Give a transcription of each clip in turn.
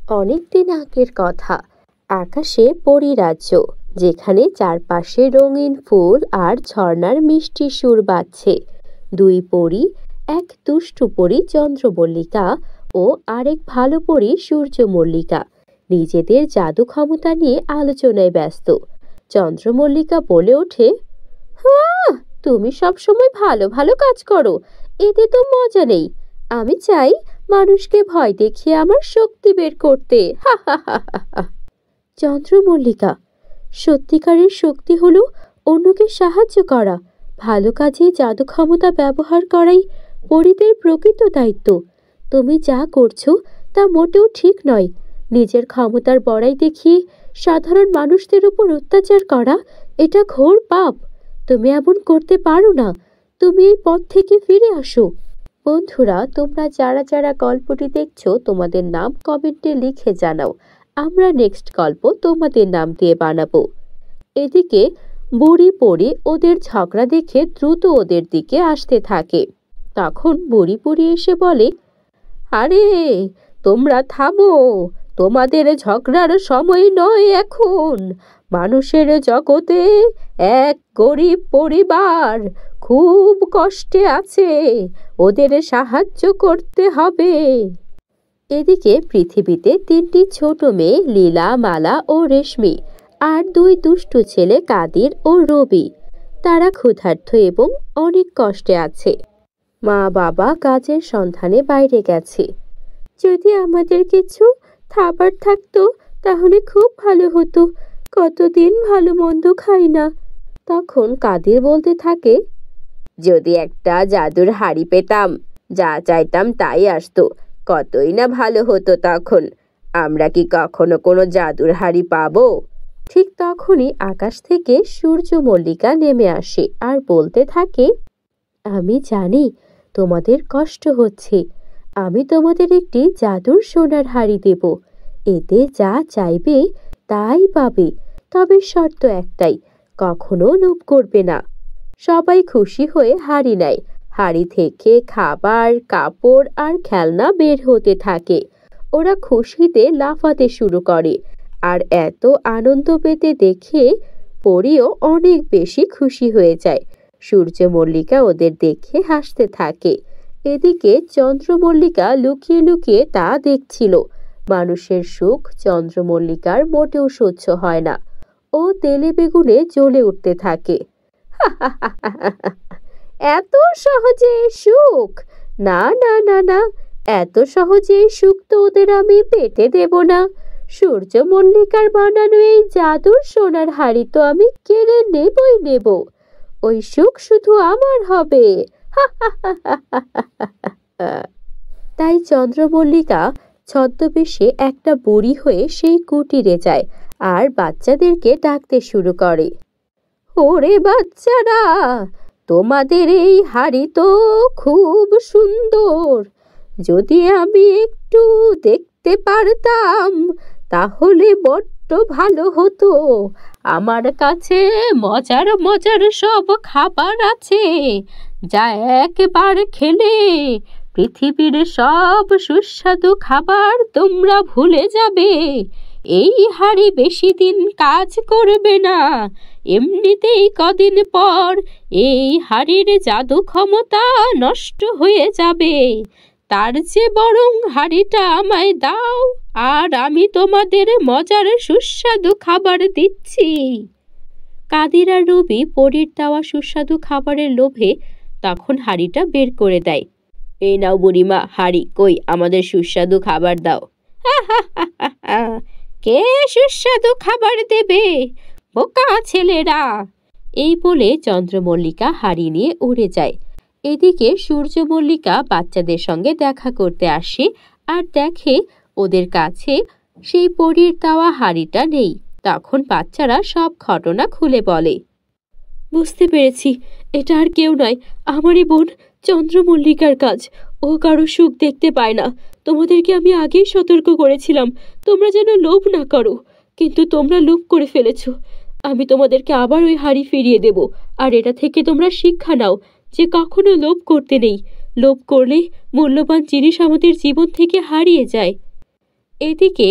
অনেকদিন আগের কথা। আকাশে পরিরাজ্য, যেখানে চারপাশে রঙিন ফুল আর ঝর্ণার মিষ্টি সুর বাজছে। দুই পরী, এক দুষ্টু পরী চন্দ্রমল্লিকা ও আরেক ভালো পরী সূর্যমল্লিকা, নিজেদের জাদু ক্ষমতা নিয়ে আলোচনায় ব্যস্ত। চন্দ্রমল্লিকা বলে ওঠে, হ্যাঁ, তুমি সবসময় ভালো ভালো কাজ করো, এতে তো মজা নেই। আমি চাই মানুষকে ভয় দেখিয়ে আমার শক্তি বের করতে। হা হা হা হা হা। চন্দ্রমল্লিকা, সত্যিকারের শক্তি হলো অন্যকে সাহায্য করা। ভালো কাজে জাদু ক্ষমতা ব্যবহার করাই পরীদের প্রকৃত দায়িত্ব। তুমি যা করছো তা মোটেও ঠিক নয়। নিজের ক্ষমতার বড়াই দেখিয়ে সাধারণ মানুষদের উপর অত্যাচার করা, এটা ঘোর পাপ। তুমি এমন করতে পারো না। তুমি এই পথ থেকে ফিরে আসো। বন্ধুরা, তোমরা যারা যারা গল্পটি দেখছো, তোমাদের নাম কমেন্টে লিখে জানাও। আমরা নেক্সট গল্প তোমাদের নাম দিয়ে বানাবো। এদিকে বুড়ি পড়ে ওদের ঝগড়া দেখে দ্রুত ওদের দিকে আসতে থাকে। তখন বুড়ি পড়ি এসে বলে, আরে তোমরা থামো, তোমাদের ঝগড়ার সময় নয় এখন। মানুষের জগতে এক গরিব পরিবার খুব কষ্টে আছে, ওদের সাহায্য করতে হবে। এদিকে পৃথিবীতে তিনটি ছোট মেয়ে, লীলা, মালা ও রেশমি, আর দুই দুষ্টু ছেলে, কাদির ও রবি। তারা ক্ষুধার্ত এবং অনেক কষ্টে আছে। মা বাবা কাজের সন্ধানে বাইরে গেছে। যদি আমাদের কিছু খাবার থাকতো তাহলে খুব ভালো হতো, কতদিন ভালো মন্দ খাই না। তখন কাদির বলতে থাকে, যদি একটা জাদুর হাড়ি পেতাম, যা চাইতাম তাই আসতো, কতই না ভালো হতো তখন। আমরা কি কখনো কোনো জাদুর হাড়ি পাবো? ঠিক তখনই আকাশ থেকে সূর্যমল্লিকা নেমে আসে আর বলতে থাকে, আমি জানি তোমাদের কষ্ট হচ্ছে। আমি তোমাদের একটি জাদুর সোনার হাড়ি দেব। এতে যা চাইবে তাই পাবে, তবে শর্ত একটাই, কখনো লোভ করবে না। সবাই খুশি হয়ে হাড়ি নেয়। হাড়ি থেকে খাবার, কাপড় আর খেলনা বের হতে থাকে। ওরা খুশিতে লাফাতে শুরু করে, আর এত আনন্দ পেতে দেখে পরীও অনেক বেশি খুশি হয়ে যায়। সূর্যমল্লিকা ওদের দেখে হাসতে থাকে। এদিকে চন্দ্রমল্লিকা লুকিয়ে লুকিয়ে তা দেখছিল। মানুষের সুখ চন্দ্রমল্লিকার মোটেও সহ্য হয় না। ও তেলে বেগুনে জ্বলে উঠতে থাকে। এত সহজে সুখ? না না না না, এত সহজে সুখ তো ওদের আমি পেতে দেব না। সূর্যমল্লিকার বানানো এই জাদুর সোনার হাড়ি তো আমি কেড়ে নেবই নেব। ওই সুখ শুধু আমার হবে। তাই চন্দ্রমল্লিকা ছদ্মবেশে একটা বুড়ি হয়ে সেই কুটিরে যায় আর বাচ্চাদেরকে ডাকতে শুরু করে। ওরে বাচ্চারা, তোমাদের এই হাড়ি তো খুব সুন্দর। যদি আমি একটু দেখতে পারতাম তাহলে বড্ড ভালো হতো। আমার কাছে মজার মজার সব খাবার আছে, যা একবার খেলে পৃথিবীর সব সুস্বাদু খাবার তোমরা ভুলে যাবে। এই হাড়ি বেশি দিন কাজ করবে না, এমনিতেই কদিন পর এই হাড়ির জাদু ক্ষমতা নষ্ট হয়ে যাবে। তার চেয়ে বরং হাড়িটা আমায় দাও, আর আমি তোমাদের মজার সুস্বাদু খাবার দিচ্ছি। কাদির আর রবি পরীর দেওয়া সুস্বাদু খাবারের লোভে তখন হাড়িটা বের করে দেয়। এই নাও বুড়িমা হাড়ি, কই আমাদের সুস্বাদু খাবার দাও। কে সুস্বাদু খাবার দেবে, বোকা ছেলেরা। এই বলে চন্দ্রমল্লিকা হাড়ি নিয়ে উড়ে যায়। এদিকে সূর্যমল্লিকা বাচ্চাদের সঙ্গে দেখা করতে আসে আর দেখে ওদের কাছে সেই পরীর দেওয়া হাড়িটা নেই। তখন বাচ্চারা সব ঘটনা খুলে বলে। বুঝতে পেরেছি, এটা আর কেউ নয়, আমারই বোন চন্দ্রমল্লিকার কাজ। ও কারো সুখ দেখতে পায় না। তোমাদেরকে আমি আগেই সতর্ক করেছিলাম তোমরা যেন লোভ না করো, কিন্তু তোমরা লোভ করে ফেলেছ। আমি তোমাদেরকে আবার ওই হাড়ি ফিরিয়ে দেব, আর এটা থেকে তোমরা শিক্ষা নাও যে কখনো লোভ করতে নেই। লোভ করলে মূল্যবান জিনিস আমাদের জীবন থেকে হারিয়ে যায়। এদিকে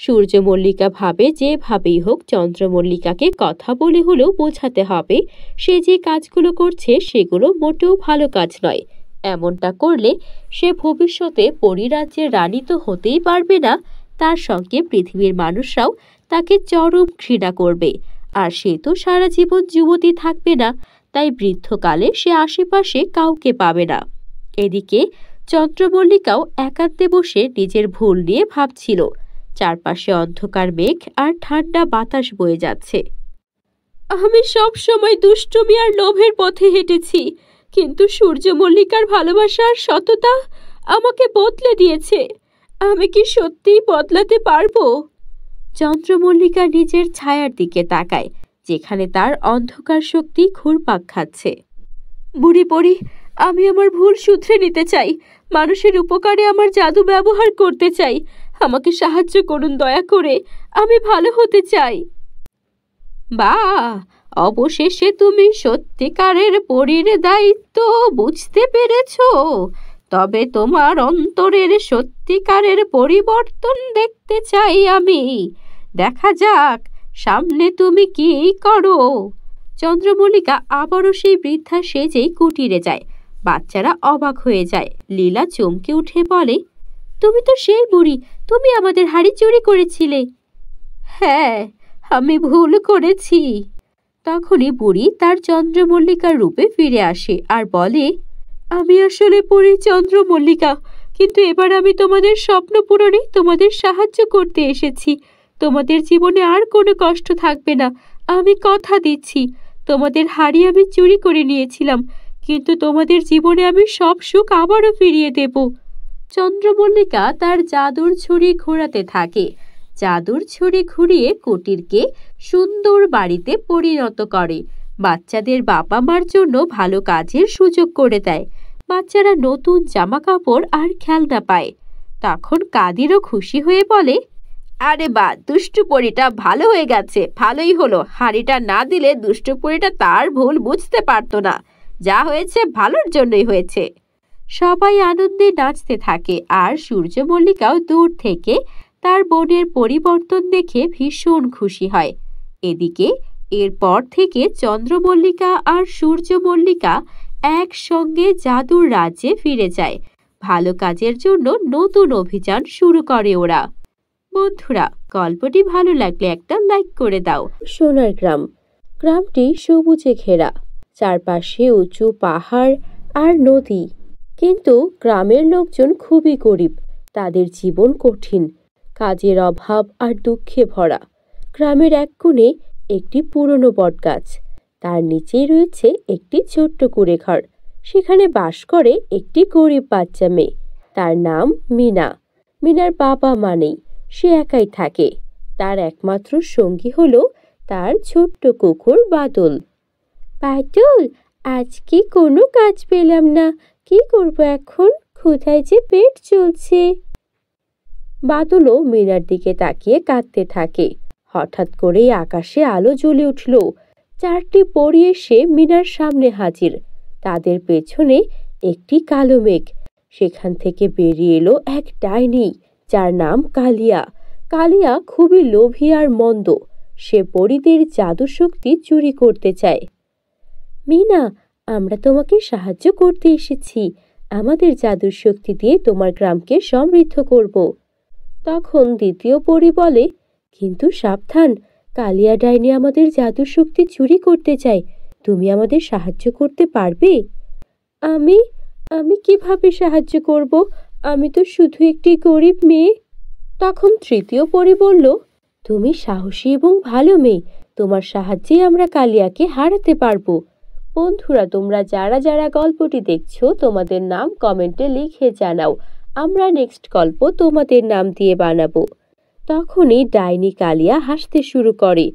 সূর্যমল্লিকা ভাবে যেভাবেই হোক চন্দ্রমল্লিকাকে কথা বলে হলেও বোঝাতে হবে সে যে কাজগুলো করছে সেগুলো মোটেও ভালো কাজ নয়। এমনটা করলে সে ভবিষ্যতে পরিরাজ্যের রানী তো হতেই পারবে না, তার সঙ্গে পৃথিবীর মানুষরাও তাকে চরম ঘৃণা করবে। আর সে তো সারা জীবন যুবতী থাকবে না, তাই বৃদ্ধকালে সে আশেপাশে কাউকে পাবে না। এদিকে চন্দ্রমল্লিকাও একান্তে বসে নিজের ভুল নিয়ে ভাবছিল। চারপাশে অন্ধকার মেঘ আর ঠান্ডা বাতাস বয়ে যাচ্ছে। আমি সব সময় দুষ্টুমি আর লোভের পথে হেঁটেছি, কিন্তু সূর্যমল্লিকার ভালোবাসা আর সততা আমাকে বদলে দিয়েছে। আমি কি সত্যিই বদলাতে পারবো? চন্দ্রমল্লিকা নিজের ছায়ার দিকে তাকায়, যেখানে তার অন্ধকার শক্তি ঘুরপাক খাচ্ছে। বুড়ি পড়ি, আমি আমার ভুল শুধরে নিতে চাই। মানুষের উপকারে আমার জাদু ব্যবহার করতে চাই। আমাকে সাহায্য করুন দয়া করে, আমি ভালো হতে চাই। বাহ, অবশেষে তুমি সত্যিকারের পরীর দায়িত্ব বুঝতে পেরেছো। তবে তোমার অন্তরের সত্যিকারের পরিবর্তন দেখতে চাই আমি। দেখা যাক সামনে তুমি কি করো। চন্দ্রমল্লিকা আবারও সেই বৃদ্ধা সেজেই কুটিরে যায়। বাচ্চারা অবাক হয়ে যায়। লীলা চমকে উঠে বলে, তুমি তো সেই বুড়ি, তুমি আমাদের হাড়ি চুরি করেছিলে। হ্যাঁ, আমি ভুল করেছি। তখনই বুড়ি তার চন্দ্রমল্লিকার রূপে ফিরে আসে আর বলে, আমি আসলে পড়ি চন্দ্রমল্লিকা, কিন্তু এবার আমি তোমাদের স্বপ্ন পূরণে তোমাদের সাহায্য করতে এসেছি। তোমাদের জীবনে আর কোনো কষ্ট থাকবে না, আমি কথা দিচ্ছি। তোমাদের হাড়ি আমি চুরি করে নিয়েছিলাম, কিন্তু তোমাদের জীবনে আমি সব সুখ আবারও ফিরিয়ে দেব। চন্দ্রমল্লিকা তার জাদুর ছুরি ঘোরাতে থাকে। জাদুর ছুরি ঘুরিয়ে কুটিরকে সুন্দর বাড়িতে পরিণত করে। বাচ্চাদের বাবা মার জন্য ভালো কাজের সুযোগ করে দেয়। বাচ্চারা নতুন জামা কাপড় আর খেলনা পায়। তখন কাদিরও খুশি হয়ে বলে, আরে বা, দুষ্টু পরীটা ভালো হয়ে গেছে, ভালোই হলো। হাড়িটা না দিলে দুষ্টু পরীটা তার ভুল বুঝতে পারতো না। যা হয়েছে ভালোর জন্যই হয়েছে। সবাই আনন্দে নাচতে থাকে আর সূর্যমল্লিকাও দূর থেকে তার বোনের পরিবর্তন দেখে ভীষণ খুশি হয়। এদিকে এরপর থেকে চন্দ্রমল্লিকা আর সূর্যমল্লিকা একসঙ্গে জাদুর রাজ্যে ফিরে যায়। ভালো কাজের জন্য নতুন অভিযান শুরু করে ওরা। বন্ধুরা, গল্পটি ভালো লাগলে একটা লাইক করে দাও। সোনার গ্রাম। গ্রামটি সবুজে ঘেরা, চারপাশে উঁচু পাহাড় আর নদী। কিন্তু গ্রামের লোকজন খুবই গরিব, তাদের জীবন কঠিন, কাজের অভাব আর দুঃখে ভরা। গ্রামের এক কোণে একটি পুরনো বটগাছ, তার নিচেই রয়েছে একটি ছোট্ট কুঁড়েঘর। সেখানে বাস করে একটি গরিব বাচ্চা মেয়ে, তার নাম মিনা। মিনার বাবা মা নেই, সে একাই থাকে। তার একমাত্র সঙ্গী হলো তার ছোট্ট কুকুর বাদল। বাদল, আজকে কোনো কাজ পেলাম না, কি করবো এখন? ক্ষুধায় যে পেট চলছে। বাদলও মিনার দিকে তাকিয়ে কাঁদতে থাকে। হঠাৎ করেই আকাশে আলো জ্বলে উঠল। চারটি পরী এসে মিনার সামনে হাজির। তাদের পেছনে একটি কালো মেঘ। সেখান থেকে বেরিয়ে এলো এক ডাইনি, যার নাম কালিয়া। কালিয়া খুবই লোভী আর মন্দ। সে পরীদের জাদু শক্তি চুরি করতে চায়। মিনা, আমরা তোমাকে সাহায্য করতে এসেছি। আমাদের জাদুর শক্তি দিয়ে তোমার গ্রামকে সমৃদ্ধ করব। তখন দ্বিতীয় পরী বলে, কিন্তু সাবধান, কালিয়া ডাইনি আমাদের জাদুর শক্তি চুরি করতে চায়। তুমি আমাদের সাহায্য করতে পারবে? আমি আমি কিভাবে সাহায্য করব? আমি তো শুধু একটি গরিব মেয়ে। তখন তৃতীয় পরী বলল, তুমি সাহসী এবং ভালো মেয়ে, তোমার সাহায্যে আমরা কালিয়াকে হারাতে পারবো। বন্ধুরা, তোমরা যারা যারা গল্পটি দেখছো তোমাদের নাম কমেন্টে লিখে জানাও। আমরা নেক্সট গল্প তোমাদের নাম দিয়ে বানাবো। তখনই ডাইনি কালিয়া হাসতে শুরু করে।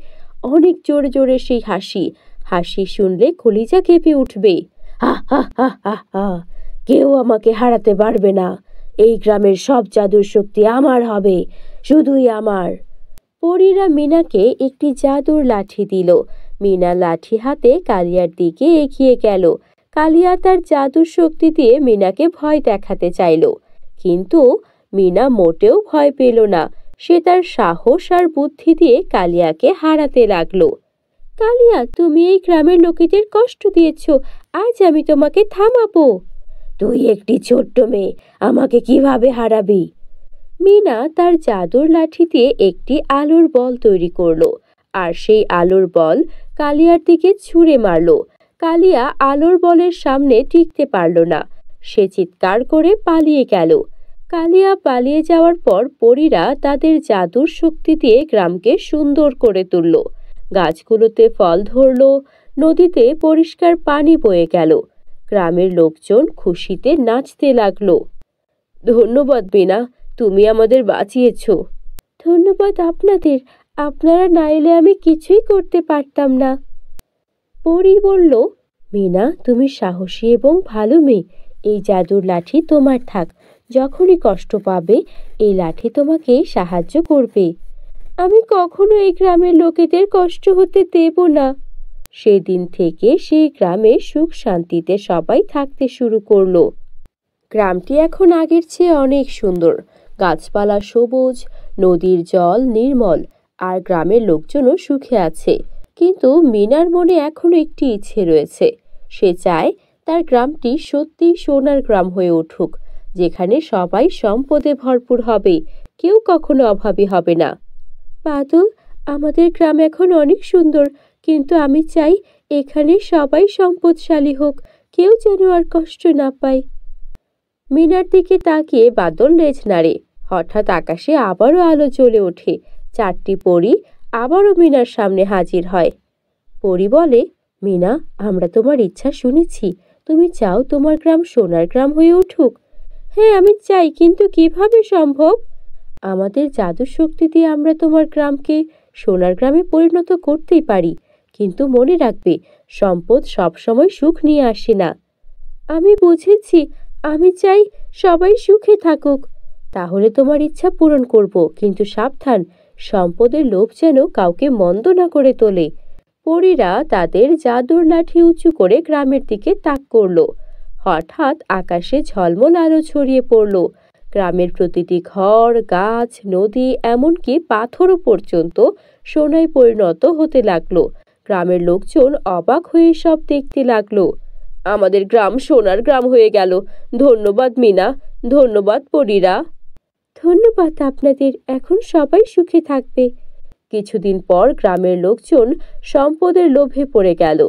অনেক জোরে জোরে সেই হাসি। হাসি শুনলে কলিজা কেঁপে উঠবে। হা হা হা হা হা, কেউ আমাকে হারাতে পারবে না। এই গ্রামের সব জাদুর শক্তি আমার হবে, শুধুই আমার। পরীরা মিনাকে একটি জাদুর লাঠি দিল। মিনা লাঠি হাতে কালিয়ার দিকে এগিয়ে গেল। কালিয়া তার জাদুর শক্তি দিয়ে মিনাকে ভয় দেখাতে চাইল, কিন্তু মিনা মোটেও ভয় পেল না। সে তার সাহস আর বুদ্ধি দিয়ে কালিয়াকে হারাতে লাগলো। কালিয়া, তুমি এই গ্রামের লোকেদের কষ্ট দিয়েছ, আজ আমি তোমাকে থামাবো। তুই একটি ছোট্ট মেয়ে, আমাকে কিভাবে হারাবি? মিনা তার জাদুর লাঠি দিয়ে একটি আলোর বল তৈরি করলো আর সেই আলোর বল কালিয়ার দিকে ছুঁড়ে মারলো। কালিয়া আলোর বলের সামনে টিকতে পারল না। সে চিৎকার করে পালিয়ে গেল। কালিয়া পালিয়ে যাওয়ার পর পরীরা তাদের জাদুর শক্তি দিয়ে গ্রামকে সুন্দর করে তুলল। গাছগুলোতে ফল ধরল, নদীতে পরিষ্কার পানি বয়ে গেল। গ্রামের লোকজন খুশিতে নাচতে লাগলো। ধন্যবাদ মিনা, তুমি আমাদের বাঁচিয়েছ। ধন্যবাদ আপনাদের, আপনারা না এলে আমি কিছুই করতে পারতাম না। পরী বলল, মিনা তুমি সাহসী এবং ভালো মেয়ে। এই জাদুর লাঠি তোমার থাক। যখনই কষ্ট পাবে এই লাঠি তোমাকে সাহায্য করবে। আমি কখনো এই গ্রামের লোকেদের কষ্ট হতে দেব না। সেদিন থেকে সেই গ্রামে সুখ শান্তিতে সবাই থাকতে শুরু করলো। গ্রামটি এখন আগের চেয়ে অনেক সুন্দর। গাছপালা সবুজ, নদীর জল নির্মল, আর গ্রামের লোকজনও সুখে আছে। কিন্তু মিনার মনে এখনো একটি ইচ্ছে রয়েছে। সে চায় তার গ্রামটি সত্যিই সোনার গ্রাম হয়ে উঠুক, যেখানে সবাই সম্পদে ভরপুর হবে, কেউ কখনো অভাবী হবে না। বাদল, আমাদের গ্রাম এখন অনেক সুন্দর, কিন্তু আমি চাই এখানে সবাই সম্পদশালী হোক, কেউ যেন আর কষ্ট না পায়। মিনার দিকে তাকিয়ে বাদল লেজ নাড়ে। হঠাৎ আকাশে আবারও আলো জ্বলে ওঠে। চারটি পরী আবারও মিনার সামনে হাজির হয়। পরী বলে, মিনা, আমরা তোমার ইচ্ছা শুনেছি। তুমি চাও তোমার গ্রাম সোনার গ্রাম হয়ে উঠুক। হ্যাঁ, আমি চাই, কিন্তু কিভাবে সম্ভব? আমাদের জাদু শক্তি দিয়ে আমরা তোমার গ্রামকে সোনার গ্রামে পরিণত করতেই পারি, কিন্তু মনে রাখবে, সম্পদ সবসময় সুখ নিয়ে আসে না। আমি বুঝেছি, আমি চাই সবাই সুখে থাকুক। তাহলে তোমার ইচ্ছা পূরণ করব, কিন্তু সাবধান, সম্পদের লোভ যেন কাউকে মন্দ না করে তোলে। পরীরা তাদের জাদুর লাঠি উঁচু করে গ্রামের দিকে তাক করল। হঠাৎ আকাশে ঝলমল আলো ছড়িয়ে পড়ল। গ্রামের প্রতিটি ঘর, গাছ, নদী, এমনকি পাথরও পর্যন্ত সোনায় পরিণত হতে লাগলো। গ্রামের লোকজন অবাক হয়ে সব দেখতে লাগলো। আমাদের গ্রাম সোনার গ্রাম হয়ে গেল। ধন্যবাদ মিনা, ধন্যবাদ পরীরা। ধন্যবাদ আপনাদের, এখন সবাই সুখে থাকবে। কিছুদিন পর গ্রামের লোকজন সম্পদের লোভে পড়ে গেল।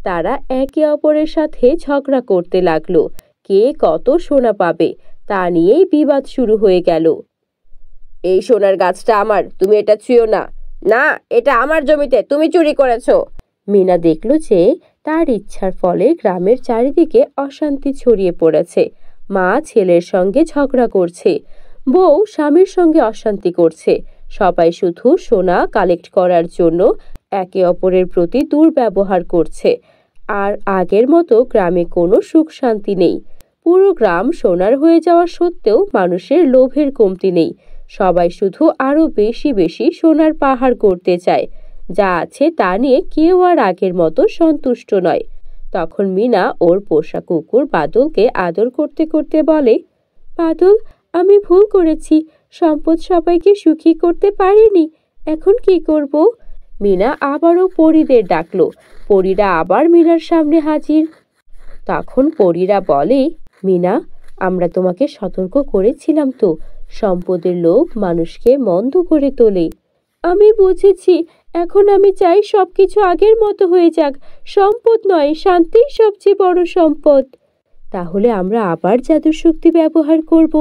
তারা একে অপরের সাথে ঝগড়া করতে লাগলো। কে কত সোনা পাবে তা নিয়েই বিবাদ শুরু হয়ে গেল। এই সোনার গাছটা আমার, তুমি এটা ছুঁয়ো না। না, এটা আমার জমিতে, তুমি চুরি করেছো। মিনা দেখল যে তার ইচ্ছার ফলে গ্রামের চারিদিকে অশান্তি ছড়িয়ে পড়েছে। মা ছেলের সঙ্গে ঝগড়া করছে, বউ স্বামীর সঙ্গে অশান্তি করছে। সবাই শুধু সোনা কালেক্ট করার জন্য একে অপরের প্রতি দুর্ব্যবহার করছে। আর আগের মতো গ্রামে কোনো সুখ শান্তি নেই। পুরো গ্রাম সোনার হয়ে যাওয়া সত্ত্বেও মানুষের লোভের কমতি নেই। সবাই শুধু আরো বেশি বেশি সোনার পাহাড় করতে চায়। যা আছে তা নিয়ে কেউ আর আগের মতো সন্তুষ্ট নয়। তখন মিনা ওর পোষা কুকুর বাদলকে আদর করতে করতে বলে, বাদল, আমি ভুল করেছি, সম্পদ সবাইকে সুখী করতে পারিনি, এখন কি করব? মিনা আবারও পরীদের ডাকলো। পরীরা আবার মিনার সামনে হাজির। তখন পরীরা বলে, মিনা, আমরা তোমাকে সতর্ক করেছিলাম তো, সম্পদের লোভ মানুষকে মন্দ করে তোলে। আমি বুঝেছি, এখন আমি চাই সবকিছু আগের মতো হয়ে যাক। সম্পদ নয়, শান্তিই সবচেয়ে বড় সম্পদ। তাহলে আমরা আবার জাদুর শক্তি ব্যবহার করব,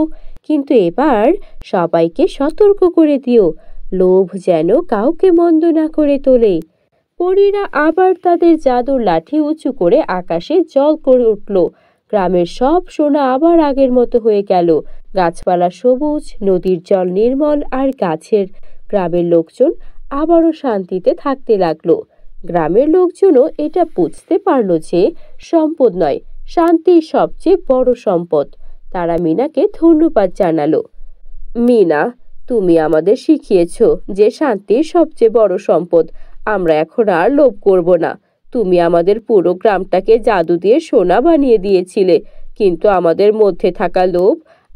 কিন্তু এবার সবাইকে সতর্ক করে দিও, লোভ যেন কাউকে মন্দ না করে তোলে। পরীরা আবার তাদের জাদুর লাঠি উঁচু করে আকাশে জল করে উঠল। গ্রামের সব সোনা আবার আগের মতো হয়ে গেল। গাছপালা সবুজ, নদীর জল নির্মল, আর গ্রামের লোকজন আবারও শান্তিতে থাকতে লাগলো। গ্রামের লোকজনও এটা বুঝতে পারলো যে সম্পদ নয়, শান্তি সবচেয়ে বড় সম্পদ। তারা মিনাকে ধন্যবাদ জানালো। মিনা, তুমি আমাদের শিখিয়েছো যে শান্তি সবচেয়ে বড় সম্পদ। আমরা এখন আর লোভ করব না। তুমি আমাদের পুরো গ্রামটাকে জাদু দিয়ে সোনা বানিয়ে দিয়েছিলে, কিন্তু আমাদের মধ্যে থাকা লোভ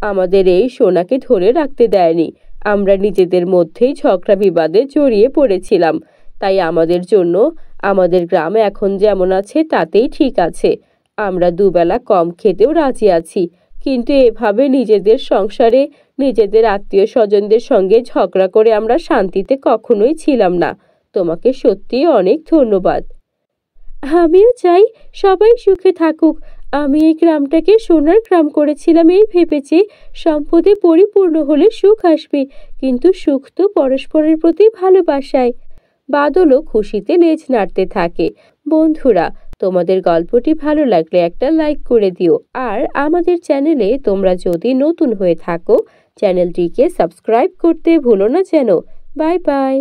আমাদের এই সোনাকে ধরে রাখতে দেয়নি। আমরা নিজেদের মধ্যেই ঝগড়া বিবাদে জড়িয়ে পড়েছিলাম। তাই আমাদের জন্য আমাদের গ্রাম এখন যেমন আছে তাতেই ঠিক আছে। আমরা দুবেলা কম খেতেও রাজি আছি। কিন্তু এভাবে নিজেদের সংসারে নিজেদের আত্মীয় স্বজনদের সঙ্গে ঝগড়া করে আমরা শান্তিতে কখনোই ছিলাম না। তোমাকে সত্যিই অনেক ধন্যবাদ। আমিও চাই সবাই সুখে থাকুক। আমি এই গ্রামটাকে সোনার গ্রাম করেছিলাম এই ভেবেছি সম্পদে পরিপূর্ণ হলে সুখ আসবে, কিন্তু সুখ তো পরস্পরের প্রতি ভালোবাসায়। বাদলও খুশিতে লেজ নাড়তে থাকে। বন্ধুরা, তোমাদের গল্পটি ভালো লাগলে একটা লাইক করে দিও। আর আমাদের চ্যানেলে তোমরা যদি নতুন হয়ে থাকো, চ্যানেলটিকে সাবস্ক্রাইব করতে ভুলো না যেন। Bye bye.